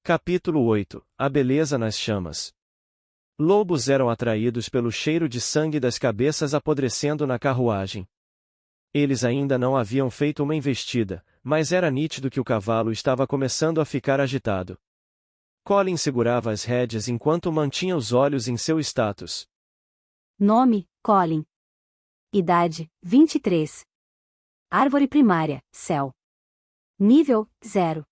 Capítulo 8 A beleza nas chamas. Lobos eram atraídos pelo cheiro de sangue das cabeças apodrecendo na carruagem. Eles ainda não haviam feito uma investida, mas era nítido que o cavalo estava começando a ficar agitado. Colin segurava as rédeas enquanto mantinha os olhos em seu status. Nome, Colin. Idade, 23. Árvore primária, céu. Nível, 0.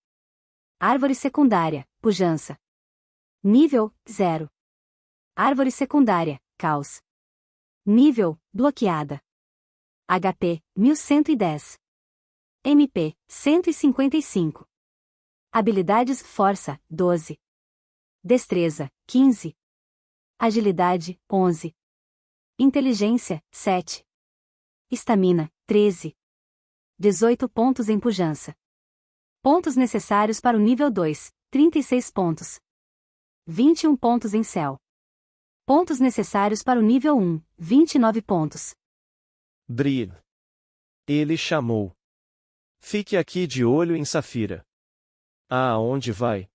Árvore secundária, pujança. Nível, 0. Árvore secundária, caos. Nível, bloqueada. HP, 1110. MP, 155. Habilidades força, 12. Destreza, 15. Agilidade, 11. Inteligência, 7. Estamina, 13. 18 pontos em pujança. Pontos necessários para o nível 2, 36 pontos. 21 pontos em céu. Pontos necessários para o nível 1, 29 pontos. Bride. Ele chamou. Fique aqui de olho em Saphira. Aonde vai?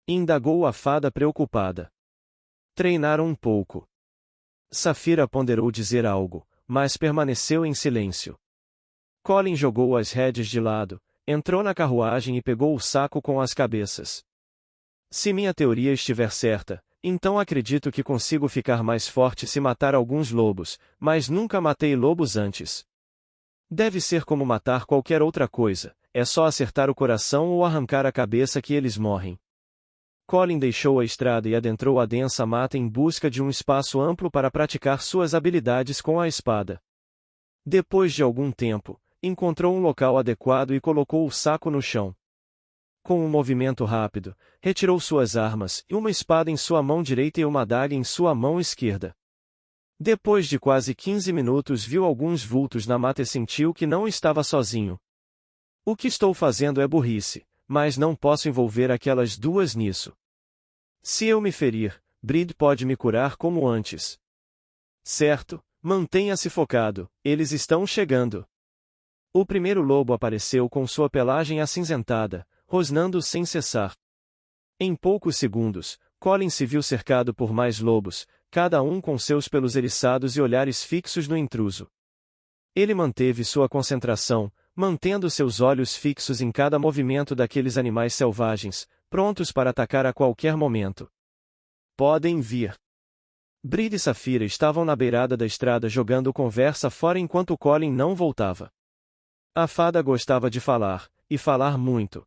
Indagou a fada preocupada. Treinaram um pouco. Saphira ponderou dizer algo, mas permaneceu em silêncio. Colin jogou as rédeas de lado, entrou na carruagem e pegou o saco com as cabeças. Se minha teoria estiver certa, então acredito que consigo ficar mais forte se matar alguns lobos, mas nunca matei lobos antes. Deve ser como matar qualquer outra coisa, é só acertar o coração ou arrancar a cabeça que eles morrem. Colin deixou a estrada e adentrou a densa mata em busca de um espaço amplo para praticar suas habilidades com a espada. Depois de algum tempo, encontrou um local adequado e colocou o saco no chão. Com um movimento rápido, retirou suas armas e uma espada em sua mão direita e uma adaga em sua mão esquerda. Depois de quase 15 minutos viu alguns vultos na mata e sentiu que não estava sozinho. O que estou fazendo é burrice, mas não posso envolver aquelas duas nisso. Se eu me ferir, Bride pode me curar como antes. Certo, mantenha-se focado, eles estão chegando. O primeiro lobo apareceu com sua pelagem acinzentada, rosnando sem cessar. Em poucos segundos, Colin se viu cercado por mais lobos, cada um com seus pelos eriçados e olhares fixos no intruso. Ele manteve sua concentração, mantendo seus olhos fixos em cada movimento daqueles animais selvagens, prontos para atacar a qualquer momento. Podem vir. Bride e Saphira estavam na beirada da estrada jogando conversa fora enquanto Colin não voltava. A fada gostava de falar, e falar muito.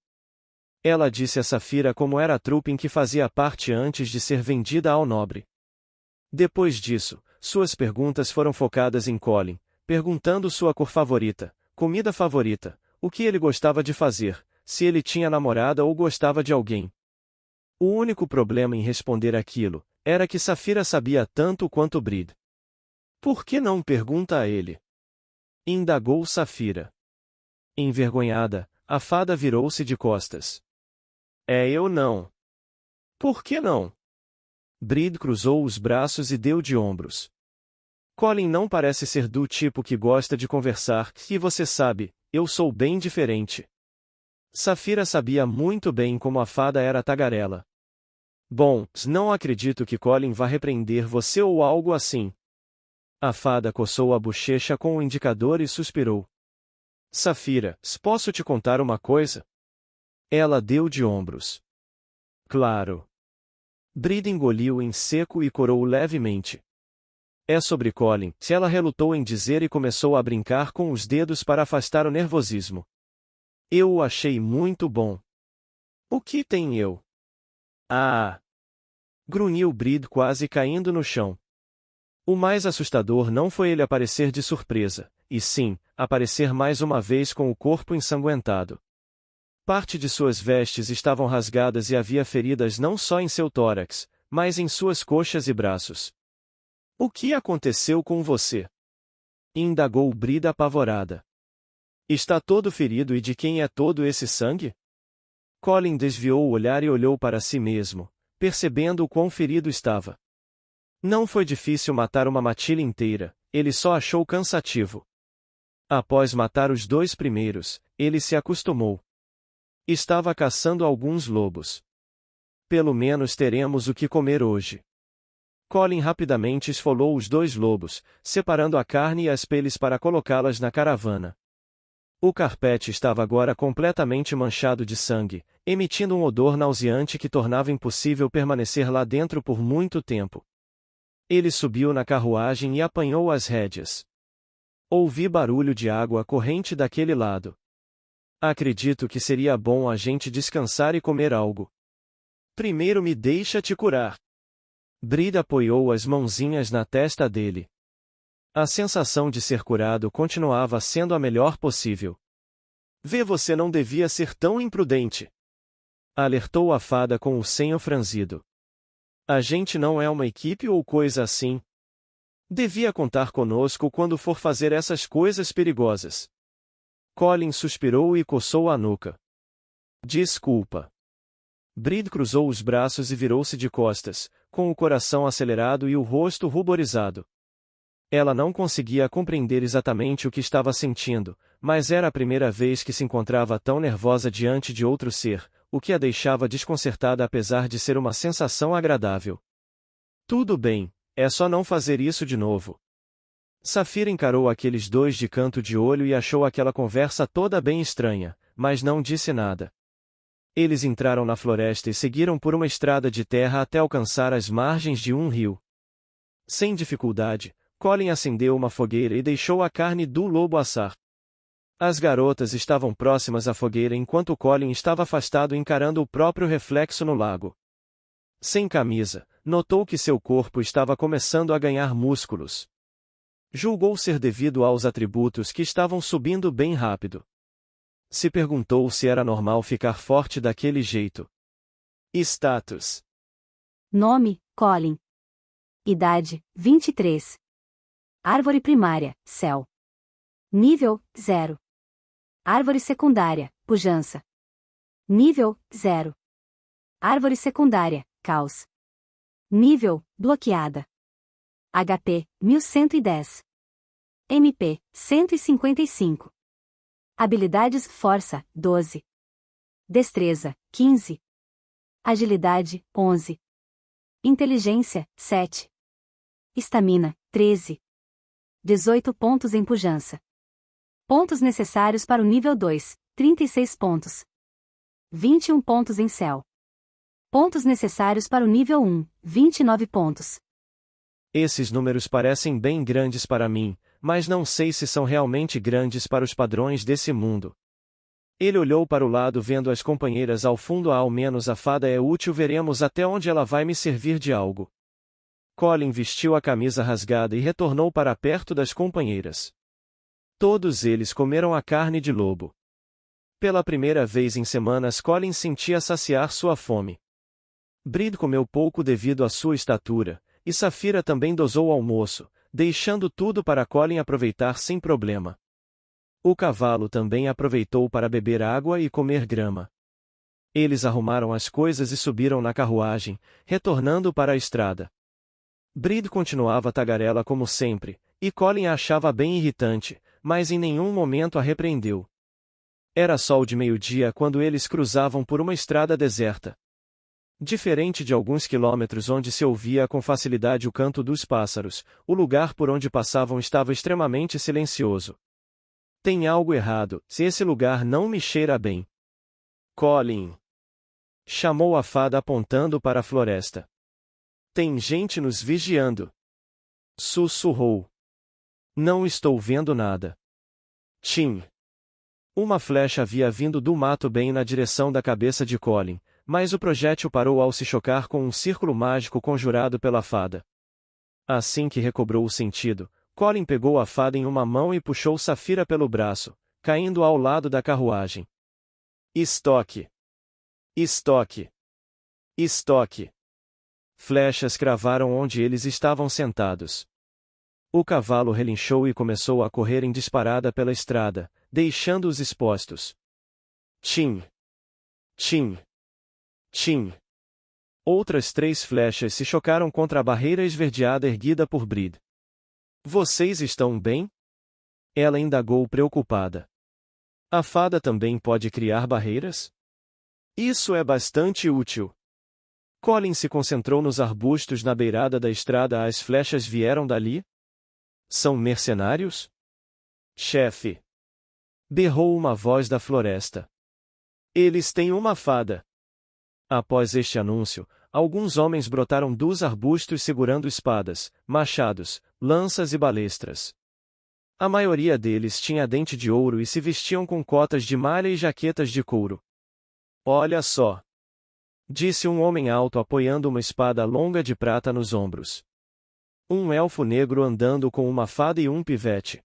Ela disse a Saphira como era a trupe em que fazia parte antes de ser vendida ao nobre. Depois disso, suas perguntas foram focadas em Colin, perguntando sua cor favorita, comida favorita, o que ele gostava de fazer, se ele tinha namorada ou gostava de alguém. O único problema em responder aquilo era que Saphira sabia tanto quanto Bride. Por que não pergunta a ele? Indagou Saphira. Envergonhada, a fada virou-se de costas. Eu não. Por que não? Bride cruzou os braços e deu de ombros. Colin não parece ser do tipo que gosta de conversar, e você sabe, eu sou bem diferente. Saphira sabia muito bem como a fada era tagarela. Bom, não acredito que Colin vá repreender você ou algo assim. A fada coçou a bochecha com o indicador e suspirou. Saphira, posso te contar uma coisa? Ela deu de ombros. Claro. Bride engoliu em seco e corou levemente. É sobre Colin, se ela relutou em dizer e começou a brincar com os dedos para afastar o nervosismo. Eu o achei muito bom. O que tem eu? Ah! Grunhiu Bride quase caindo no chão. O mais assustador não foi ele aparecer de surpresa, e sim, aparecer mais uma vez com o corpo ensanguentado. Parte de suas vestes estavam rasgadas e havia feridas não só em seu tórax, mas em suas coxas e braços. O que aconteceu com você? Indagou Bride apavorada. Está todo ferido e de quem é todo esse sangue? Colin desviou o olhar e olhou para si mesmo, percebendo o quão ferido estava. Não foi difícil matar uma matilha inteira, ele só achou cansativo. Após matar os dois primeiros, ele se acostumou. Estava caçando alguns lobos. Pelo menos teremos o que comer hoje. Colin rapidamente esfolou os 2 lobos, separando a carne e as peles para colocá-las na caravana. O carpete estava agora completamente manchado de sangue, emitindo um odor nauseante que tornava impossível permanecer lá dentro por muito tempo. Ele subiu na carruagem e apanhou as rédeas. Ouvi barulho de água corrente daquele lado. Acredito que seria bom a gente descansar e comer algo. Primeiro me deixa te curar. Brida apoiou as mãozinhas na testa dele. A sensação de ser curado continuava sendo a melhor possível. Vê, você não devia ser tão imprudente. Alertou a fada com o senho franzido. A gente não é uma equipe ou coisa assim. Devia contar conosco quando for fazer essas coisas perigosas. Colin suspirou e coçou a nuca. Desculpa. Bride cruzou os braços e virou-se de costas, com o coração acelerado e o rosto ruborizado. Ela não conseguia compreender exatamente o que estava sentindo, mas era a primeira vez que se encontrava tão nervosa diante de outro ser, o que a deixava desconcertada apesar de ser uma sensação agradável. Tudo bem, é só não fazer isso de novo. Safira encarou aqueles 2 de canto de olho e achou aquela conversa toda bem estranha, mas não disse nada. Eles entraram na floresta e seguiram por uma estrada de terra até alcançar as margens de um rio. Sem dificuldade, Colin acendeu uma fogueira e deixou a carne do lobo assar. As garotas estavam próximas à fogueira enquanto Colin estava afastado encarando o próprio reflexo no lago. Sem camisa, notou que seu corpo estava começando a ganhar músculos. Julgou ser devido aos atributos que estavam subindo bem rápido. Se perguntou se era normal ficar forte daquele jeito. Status. Nome, Colin. Idade, 23. Árvore primária, céu. Nível, 0. Árvore secundária, pujança. Nível, 0. Árvore secundária, caos. Nível, bloqueada. HP, 1110. MP, 155. Habilidades força, 12. Destreza, 15. Agilidade, 11. Inteligência, 7. Estamina, 13. 18 pontos em pujança. Pontos necessários para o nível 2, 36 pontos. 21 pontos em céu. Pontos necessários para o nível 1, 29 pontos. Esses números parecem bem grandes para mim, mas não sei se são realmente grandes para os padrões desse mundo. Ele olhou para o lado vendo as companheiras ao fundo. Ao menos a fada é útil, veremos até onde ela vai me servir de algo. Colin vestiu a camisa rasgada e retornou para perto das companheiras. Todos eles comeram a carne de lobo. Pela primeira vez em semanas Colin sentia saciar sua fome. Bride comeu pouco devido à sua estatura, e Safira também dosou o almoço, deixando tudo para Colin aproveitar sem problema. O cavalo também aproveitou para beber água e comer grama. Eles arrumaram as coisas e subiram na carruagem, retornando para a estrada. Bride continuava tagarela como sempre, e Colin a achava bem irritante, mas em nenhum momento a repreendeu. Era sol de meio-dia quando eles cruzavam por uma estrada deserta. Diferente de alguns quilômetros onde se ouvia com facilidade o canto dos pássaros, o lugar por onde passavam estava extremamente silencioso. Tem algo errado, se esse lugar não me cheira bem. Colin! Chamou a fada apontando para a floresta. Tem gente nos vigiando. Sussurrou. Não estou vendo nada. Tim! Uma flecha havia vindo do mato bem na direção da cabeça de Colin, mas o projétil parou ao se chocar com um círculo mágico conjurado pela fada. Assim que recobrou o sentido, Colin pegou a fada em uma mão e puxou Safira pelo braço, caindo ao lado da carruagem. Estoque! Estoque! Estoque! Flechas cravaram onde eles estavam sentados. O cavalo relinchou e começou a correr em disparada pela estrada, deixando-os expostos. Tim! Tim! Tim! Outras 3 flechas se chocaram contra a barreira esverdeada erguida por Bride. Vocês estão bem? Ela indagou preocupada. A fada também pode criar barreiras? Isso é bastante útil. Colin se concentrou nos arbustos na beirada da estrada. As flechas vieram dali? São mercenários? Chefe! Berrou uma voz da floresta. Eles têm uma fada. Após este anúncio, alguns homens brotaram dos arbustos segurando espadas, machados, lanças e balestras. A maioria deles tinha dente de ouro e se vestiam com cotas de malha e jaquetas de couro. Olha só! Disse um homem alto apoiando uma espada longa de prata nos ombros. Um elfo negro andando com uma fada e um pivete.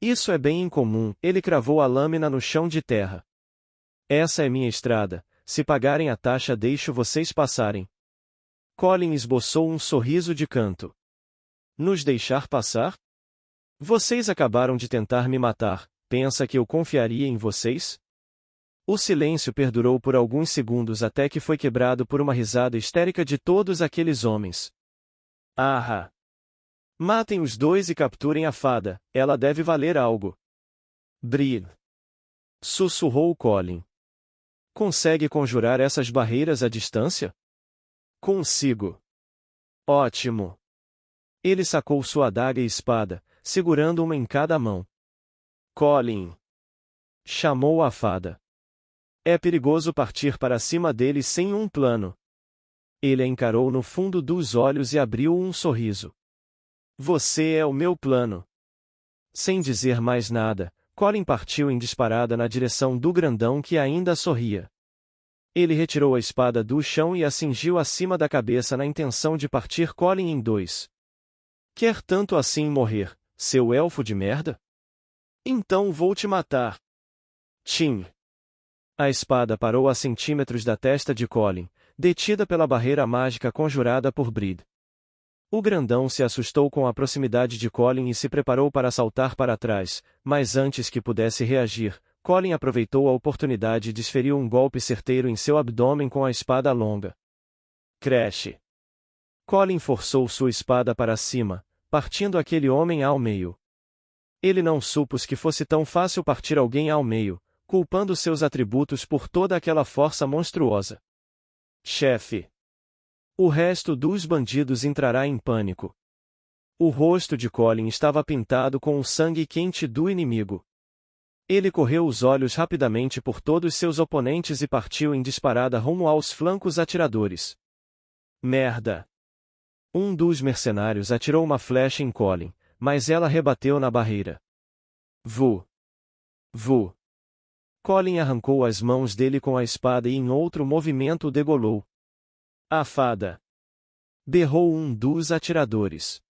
Isso é bem incomum, ele cravou a lâmina no chão de terra. Essa é minha estrada, se pagarem a taxa deixo vocês passarem. Colin esboçou um sorriso de canto. Nos deixar passar? Vocês acabaram de tentar me matar, pensa que eu confiaria em vocês? O silêncio perdurou por alguns segundos até que foi quebrado por uma risada histérica de todos aqueles homens. Ah! Matem os dois e capturem a fada, ela deve valer algo. Bree! Sussurrou Colin. Consegue conjurar essas barreiras à distância? Consigo. Ótimo. Ele sacou sua adaga e espada, segurando uma em cada mão. Colin! Chamou a fada. É perigoso partir para cima deles sem um plano. Ele a encarou no fundo dos olhos e abriu um sorriso. Você é o meu plano. Sem dizer mais nada, Colin partiu em disparada na direção do grandão que ainda sorria. Ele retirou a espada do chão e a cingiu acima da cabeça na intenção de partir Colin em dois. Quer tanto assim morrer, seu elfo de merda? Então vou te matar. Tim. A espada parou a centímetros da testa de Colin, detida pela barreira mágica conjurada por Bree. O grandão se assustou com a proximidade de Colin e se preparou para saltar para trás, mas antes que pudesse reagir, Colin aproveitou a oportunidade e desferiu um golpe certeiro em seu abdômen com a espada longa. Crash! Colin forçou sua espada para cima, partindo aquele homem ao meio. Ele não supôs que fosse tão fácil partir alguém ao meio, culpando seus atributos por toda aquela força monstruosa. Chefe! O resto dos bandidos entrará em pânico. O rosto de Colin estava pintado com o sangue quente do inimigo. Ele correu os olhos rapidamente por todos seus oponentes e partiu em disparada rumo aos flancos atiradores. Merda! Um dos mercenários atirou uma flecha em Colin, mas ela rebateu na barreira. Vu! Vu! Colin arrancou as mãos dele com a espada e em outro movimento o degolou. A fada! Berrou um dos atiradores.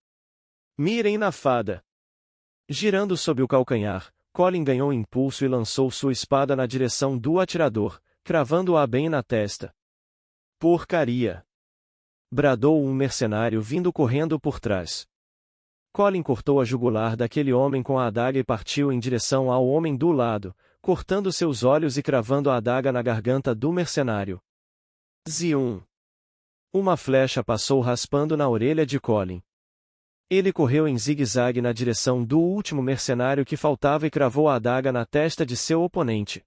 Mirem na fada! Girando sob o calcanhar, Colin ganhou impulso e lançou sua espada na direção do atirador, cravando-a bem na testa. Porcaria! Bradou um mercenário vindo correndo por trás. Colin cortou a jugular daquele homem com a adaga e partiu em direção ao homem do lado, cortando seus olhos e cravando a adaga na garganta do mercenário. Zium! Uma flecha passou raspando na orelha de Colin. Ele correu em zigue-zague na direção do último mercenário que faltava e cravou a adaga na testa de seu oponente.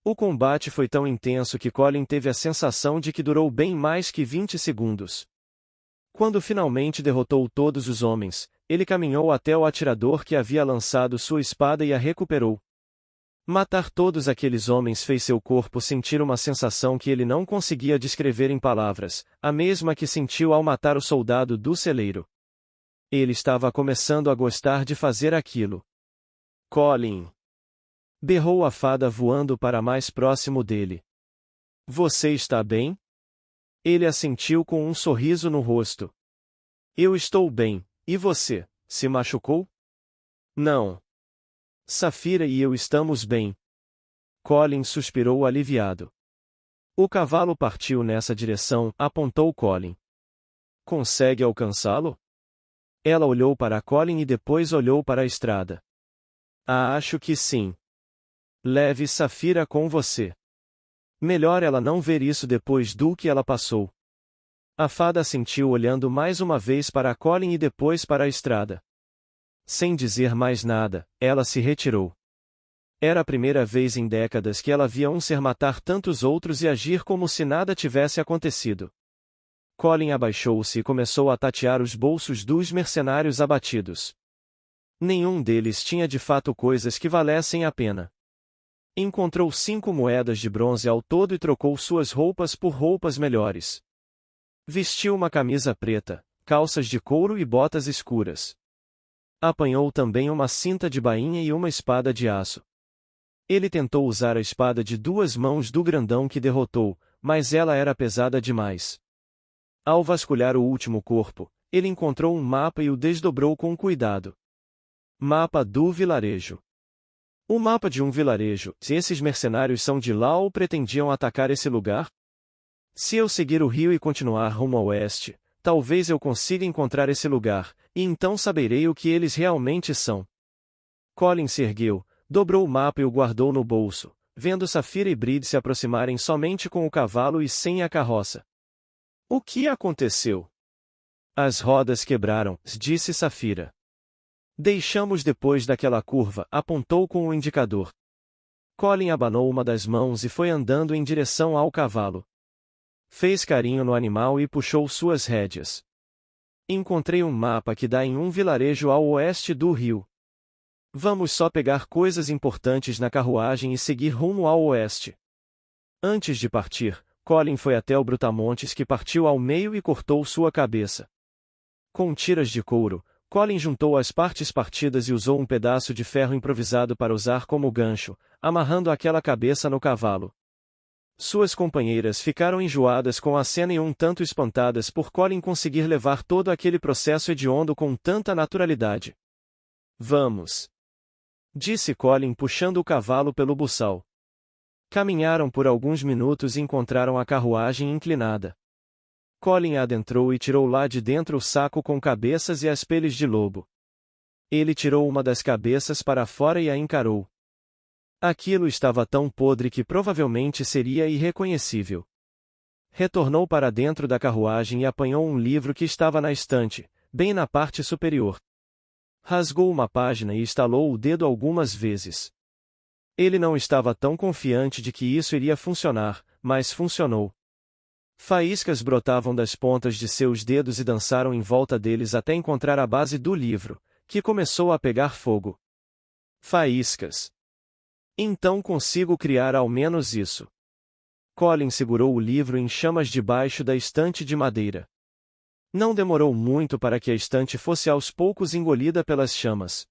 O combate foi tão intenso que Colin teve a sensação de que durou bem mais que 20 segundos. Quando finalmente derrotou todos os homens, ele caminhou até o atirador que havia lançado sua espada e a recuperou. Matar todos aqueles homens fez seu corpo sentir uma sensação que ele não conseguia descrever em palavras, a mesma que sentiu ao matar o soldado do celeiro. Ele estava começando a gostar de fazer aquilo. Colin! Berrou a fada voando para mais próximo dele. Você está bem? Ele assentiu com um sorriso no rosto. Eu estou bem, e você, se machucou? Não. Safira e eu estamos bem. Colin suspirou aliviado. O cavalo partiu nessa direção, apontou Colin. Consegue alcançá-lo? Ela olhou para Colin e depois olhou para a estrada. Acho que sim. Leve Safira com você. Melhor ela não ver isso depois do que ela passou. A fada assentiu olhando mais uma vez para Colin e depois para a estrada. Sem dizer mais nada, ela se retirou. Era a primeira vez em décadas que ela via um ser matar tantos outros e agir como se nada tivesse acontecido. Colin abaixou-se e começou a tatear os bolsos dos mercenários abatidos. Nenhum deles tinha de fato coisas que valessem a pena. Encontrou 5 moedas de bronze ao todo e trocou suas roupas por roupas melhores. Vestiu uma camisa preta, calças de couro e botas escuras. Apanhou também uma cinta de bainha e uma espada de aço. Ele tentou usar a espada de 2 mãos do grandão que derrotou, mas ela era pesada demais. Ao vasculhar o último corpo, ele encontrou um mapa e o desdobrou com cuidado. Mapa do vilarejo. O mapa de um vilarejo. Se esses mercenários são de lá ou pretendiam atacar esse lugar? Se eu seguir o rio e continuar rumo ao oeste, talvez eu consiga encontrar esse lugar, e então saberei o que eles realmente são. Colin se ergueu, dobrou o mapa e o guardou no bolso, vendo Saphira e Bride se aproximarem somente com o cavalo e sem a carroça. O que aconteceu? As rodas quebraram, disse Saphira. Deixamos depois daquela curva, apontou com o indicador. Colin abanou uma das mãos e foi andando em direção ao cavalo. Fez carinho no animal e puxou suas rédeas. Encontrei um mapa que dá em um vilarejo ao oeste do rio. Vamos só pegar coisas importantes na carruagem e seguir rumo ao oeste. Antes de partir, Colin foi até o Brutamontes que partiu ao meio e cortou sua cabeça. Com tiras de couro, Colin juntou as partes partidas e usou um pedaço de ferro improvisado para usar como gancho, amarrando aquela cabeça no cavalo. Suas companheiras ficaram enjoadas com a cena e um tanto espantadas por Colin conseguir levar todo aquele processo hediondo com tanta naturalidade. Vamos! Disse Colin puxando o cavalo pelo buçal. Caminharam por alguns minutos e encontraram a carruagem inclinada. Colin adentrou e tirou lá de dentro o saco com cabeças e as peles de lobo. Ele tirou uma das cabeças para fora e a encarou. Aquilo estava tão podre que provavelmente seria irreconhecível. Retornou para dentro da carruagem e apanhou um livro que estava na estante, bem na parte superior. Rasgou uma página e estalou o dedo algumas vezes. Ele não estava tão confiante de que isso iria funcionar, mas funcionou. Faíscas brotavam das pontas de seus dedos e dançaram em volta deles até encontrar a base do livro, que começou a pegar fogo. Faíscas. Então consigo criar ao menos isso. Colin segurou o livro em chamas debaixo da estante de madeira. Não demorou muito para que a estante fosse aos poucos engolida pelas chamas.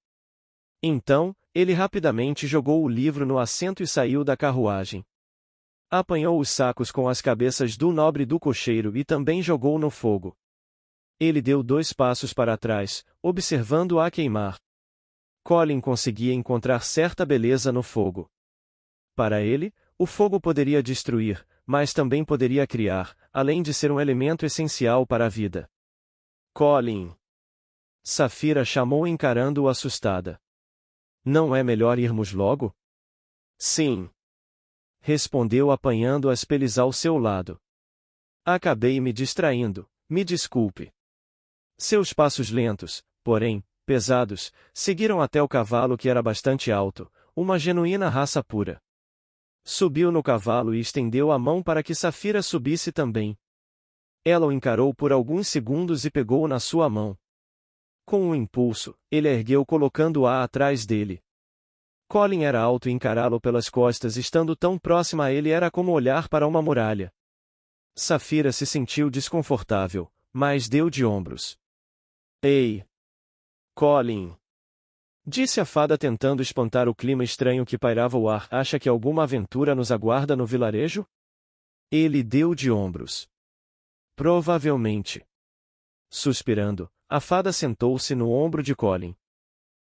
Então, ele rapidamente jogou o livro no assento e saiu da carruagem. Apanhou os sacos com as cabeças do nobre do cocheiro e também jogou no fogo. Ele deu 2 passos para trás, observando-a queimar. Colin conseguia encontrar certa beleza no fogo. Para ele, o fogo poderia destruir, mas também poderia criar, além de ser um elemento essencial para a vida. Colin! Saphira chamou encarando-o assustada. Não é melhor irmos logo? Sim. Respondeu apanhando as peles ao seu lado. Acabei me distraindo, me desculpe. Seus passos lentos, porém, pesados, seguiram até o cavalo que era bastante alto, uma genuína raça pura. Subiu no cavalo e estendeu a mão para que Saphira subisse também. Ela o encarou por alguns segundos e pegou-o na sua mão. Com um impulso, ele a ergueu colocando-a atrás dele. Colin era alto e encará-lo pelas costas estando tão próxima a ele era como olhar para uma muralha. Saphira se sentiu desconfortável, mas deu de ombros. Ei! Colin! Disse a fada tentando espantar o clima estranho que pairava o ar. Acha que alguma aventura nos aguarda no vilarejo? Ele deu de ombros. Provavelmente. Suspirando, a fada sentou-se no ombro de Colin.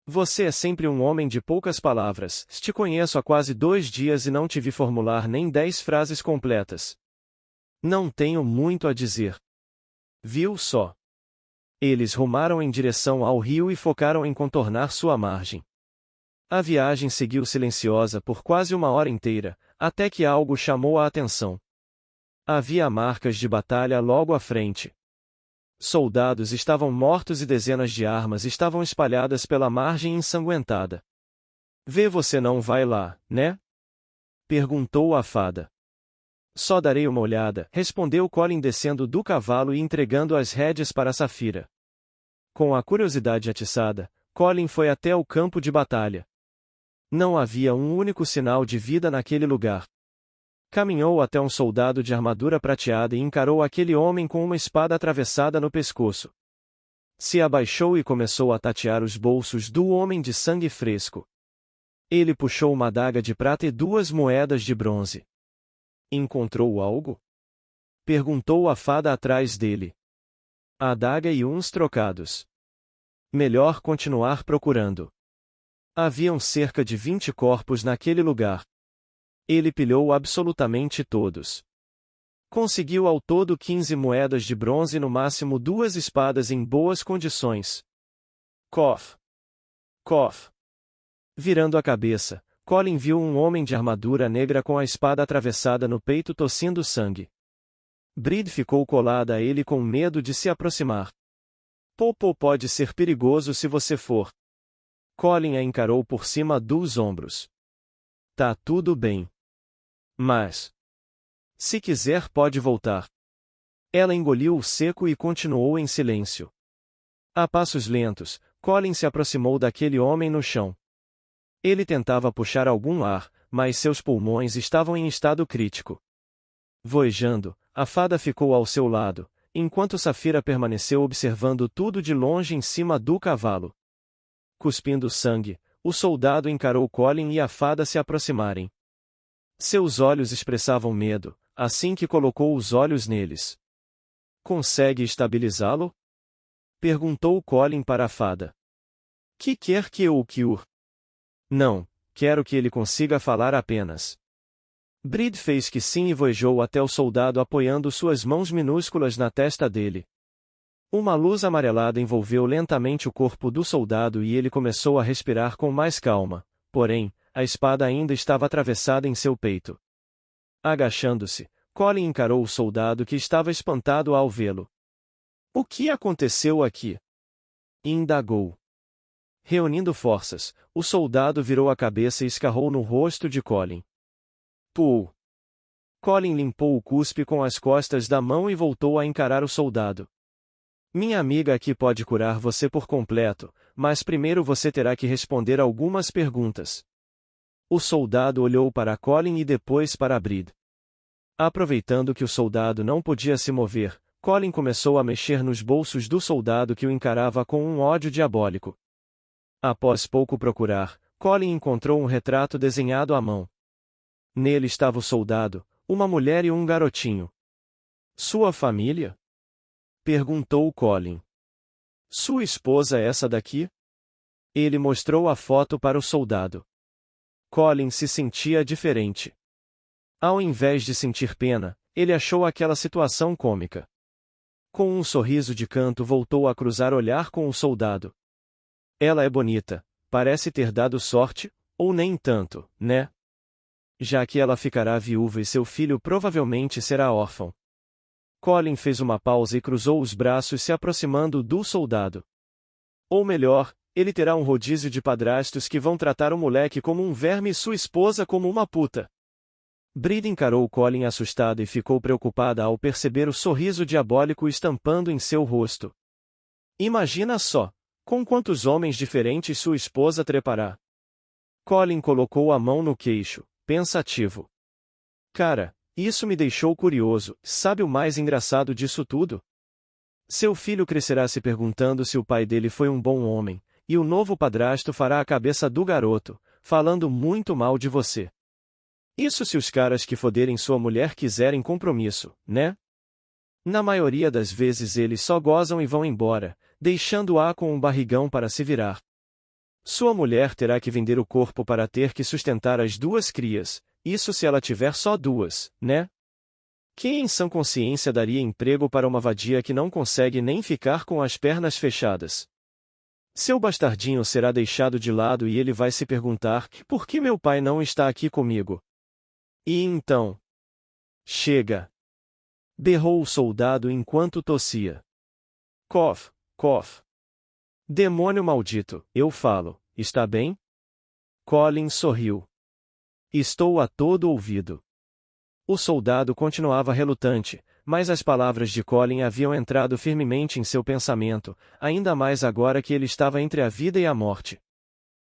Você é sempre um homem de poucas palavras. Te conheço há quase 2 dias e não te vi formular nem 10 frases completas. Não tenho muito a dizer. Viu só. Eles rumaram em direção ao rio e focaram em contornar sua margem. A viagem seguiu silenciosa por quase 1 hora inteira, até que algo chamou a atenção. Havia marcas de batalha logo à frente. Soldados estavam mortos e dezenas de armas estavam espalhadas pela margem ensanguentada. Vê você não vai lá, né? Perguntou a fada. Só darei uma olhada, respondeu Colin descendo do cavalo e entregando as rédeas para Safira. Com a curiosidade atiçada, Colin foi até o campo de batalha. Não havia um único sinal de vida naquele lugar. Caminhou até um soldado de armadura prateada e encarou aquele homem com uma espada atravessada no pescoço. Se abaixou e começou a tatear os bolsos do homem de sangue fresco. Ele puxou uma adaga de prata e 2 moedas de bronze. Encontrou algo? Perguntou a fada atrás dele. A adaga e uns trocados. Melhor continuar procurando. Haviam cerca de 20 corpos naquele lugar. Ele pilhou absolutamente todos. Conseguiu ao todo 15 moedas de bronze e no máximo 2 espadas em boas condições. Cof. Cof. Virando a cabeça, Colin viu um homem de armadura negra com a espada atravessada no peito tossindo sangue. Bride ficou colada a ele com medo de se aproximar. Popo pode ser perigoso se você for. Colin a encarou por cima dos ombros. Tá tudo bem. Mas, se quiser pode voltar. Ela engoliu o seco e continuou em silêncio. A passos lentos, Colin se aproximou daquele homem no chão. Ele tentava puxar algum ar, mas seus pulmões estavam em estado crítico. Voejando, a fada ficou ao seu lado, enquanto Safira permaneceu observando tudo de longe em cima do cavalo. Cuspindo sangue, o soldado encarou Colin e a fada se aproximarem. Seus olhos expressavam medo, assim que colocou os olhos neles. Consegue estabilizá-lo? Perguntou Colin para a fada. Que quer que eu o cure? Não, quero que ele consiga falar apenas. Bride fez que sim e voejou até o soldado apoiando suas mãos minúsculas na testa dele. Uma luz amarelada envolveu lentamente o corpo do soldado e ele começou a respirar com mais calma, porém, a espada ainda estava atravessada em seu peito. Agachando-se, Colin encarou o soldado que estava espantado ao vê-lo. O que aconteceu aqui? Indagou. Reunindo forças, o soldado virou a cabeça e escarrou no rosto de Colin. Puh! Colin limpou o cuspe com as costas da mão e voltou a encarar o soldado. Minha amiga aqui pode curar você por completo, mas primeiro você terá que responder algumas perguntas. O soldado olhou para Colin e depois para Bride. Aproveitando que o soldado não podia se mover, Colin começou a mexer nos bolsos do soldado que o encarava com um ódio diabólico. Após pouco procurar, Colin encontrou um retrato desenhado à mão. Nele estava o soldado, uma mulher e um garotinho. Sua família? Perguntou Colin. Sua esposa é essa daqui? Ele mostrou a foto para o soldado. Colin se sentia diferente. Ao invés de sentir pena, ele achou aquela situação cômica. Com um sorriso de canto voltou a cruzar olhar com o soldado. Ela é bonita, parece ter dado sorte, ou nem tanto, né? Já que ela ficará viúva e seu filho provavelmente será órfão. Colin fez uma pausa e cruzou os braços se aproximando do soldado. Ou melhor, ele terá um rodízio de padrastos que vão tratar o moleque como um verme e sua esposa como uma puta. Bride encarou Colin assustado e ficou preocupada ao perceber o sorriso diabólico estampando em seu rosto. Imagina só, com quantos homens diferentes sua esposa trepará. Colin colocou a mão no queixo, pensativo. Cara, isso me deixou curioso, sabe o mais engraçado disso tudo? Seu filho crescerá se perguntando se o pai dele foi um bom homem, e o novo padrasto fará a cabeça do garoto, falando muito mal de você. Isso se os caras que foderem sua mulher quiserem compromisso, né? Na maioria das vezes eles só gozam e vão embora, deixando-a com um barrigão para se virar. Sua mulher terá que vender o corpo para ter que sustentar as 2 crias, isso se ela tiver só 2, né? Quem em sã consciência daria emprego para uma vadia que não consegue nem ficar com as pernas fechadas? Seu bastardinho será deixado de lado e ele vai se perguntar, por que meu pai não está aqui comigo? E então? Chega! Berrou o soldado enquanto tossia. Cof, cof. Demônio maldito, eu falo, está bem? Colin sorriu. Estou a todo ouvido. O soldado continuava relutante, mas as palavras de Colin haviam entrado firmemente em seu pensamento, ainda mais agora que ele estava entre a vida e a morte.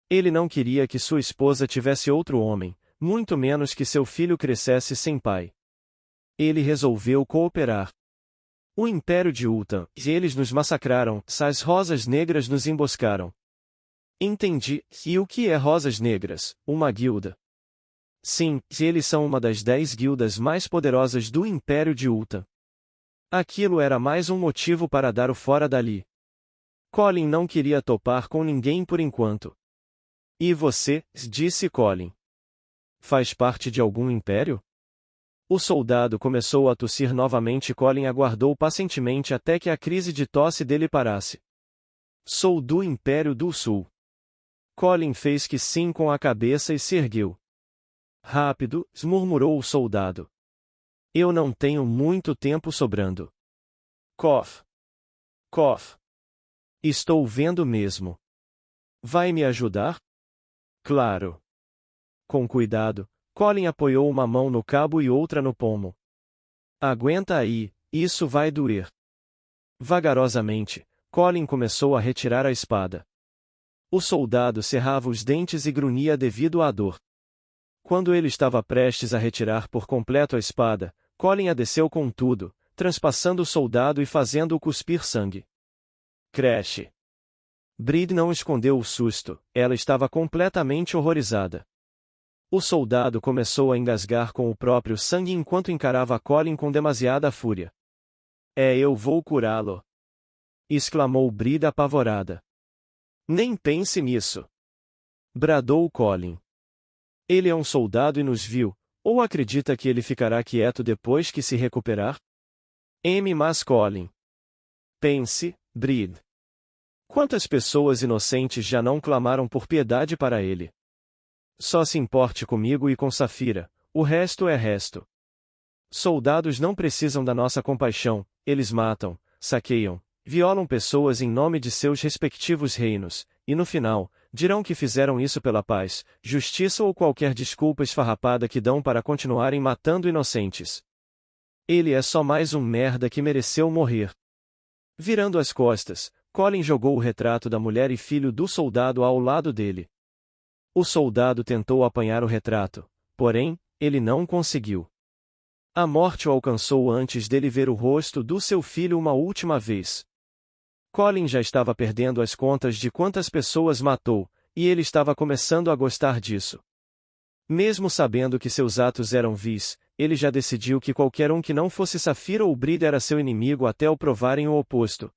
Ele não queria que sua esposa tivesse outro homem, muito menos que seu filho crescesse sem pai. Ele resolveu cooperar. O Império de Ultan, eles nos massacraram, as Rosas Negras nos emboscaram. Entendi, e o que é Rosas Negras? Uma guilda. Sim, eles são uma das 10 guildas mais poderosas do Império de Ultan. Aquilo era mais um motivo para dar o fora dali. Colin não queria topar com ninguém por enquanto. E você, disse Colin. Faz parte de algum império? O soldado começou a tossir novamente e Colin aguardou pacientemente até que a crise de tosse dele parasse. Sou do Império do Sul. Colin fez que sim com a cabeça e se ergueu. Rápido, murmurou o soldado. Eu não tenho muito tempo sobrando. Cough. Cough. Estou vendo mesmo. Vai me ajudar? Claro. Com cuidado, Colin apoiou uma mão no cabo e outra no pomo. Aguenta aí, isso vai doer. Vagarosamente, Colin começou a retirar a espada. O soldado cerrava os dentes e grunhia devido à dor. Quando ele estava prestes a retirar por completo a espada, Colin a desceu com tudo, transpassando o soldado e fazendo-o cuspir sangue. Crash! Bride não escondeu o susto, ela estava completamente horrorizada. O soldado começou a engasgar com o próprio sangue enquanto encarava Colin com demasiada fúria. Eu vou curá-lo! Exclamou Bride apavorada. Nem pense nisso! Bradou Colin. Ele é um soldado e nos viu, ou acredita que ele ficará quieto depois que se recuperar? Mas Colin. Pense, Bride. Quantas pessoas inocentes já não clamaram por piedade para ele? Só se importe comigo e com Saphira, o resto é resto. Soldados não precisam da nossa compaixão, eles matam, saqueiam, violam pessoas em nome de seus respectivos reinos, e no final, dirão que fizeram isso pela paz, justiça ou qualquer desculpa esfarrapada que dão para continuarem matando inocentes. Ele é só mais um merda que mereceu morrer. Virando as costas, Colin jogou o retrato da mulher e filho do soldado ao lado dele. O soldado tentou apanhar o retrato, porém, ele não conseguiu. A morte o alcançou antes dele ver o rosto do seu filho uma última vez. Colin já estava perdendo as contas de quantas pessoas matou, e ele estava começando a gostar disso. Mesmo sabendo que seus atos eram vis, ele já decidiu que qualquer um que não fosse Saphira ou Bride era seu inimigo até o provarem o oposto.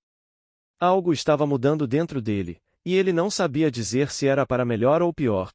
Algo estava mudando dentro dele, e ele não sabia dizer se era para melhor ou pior.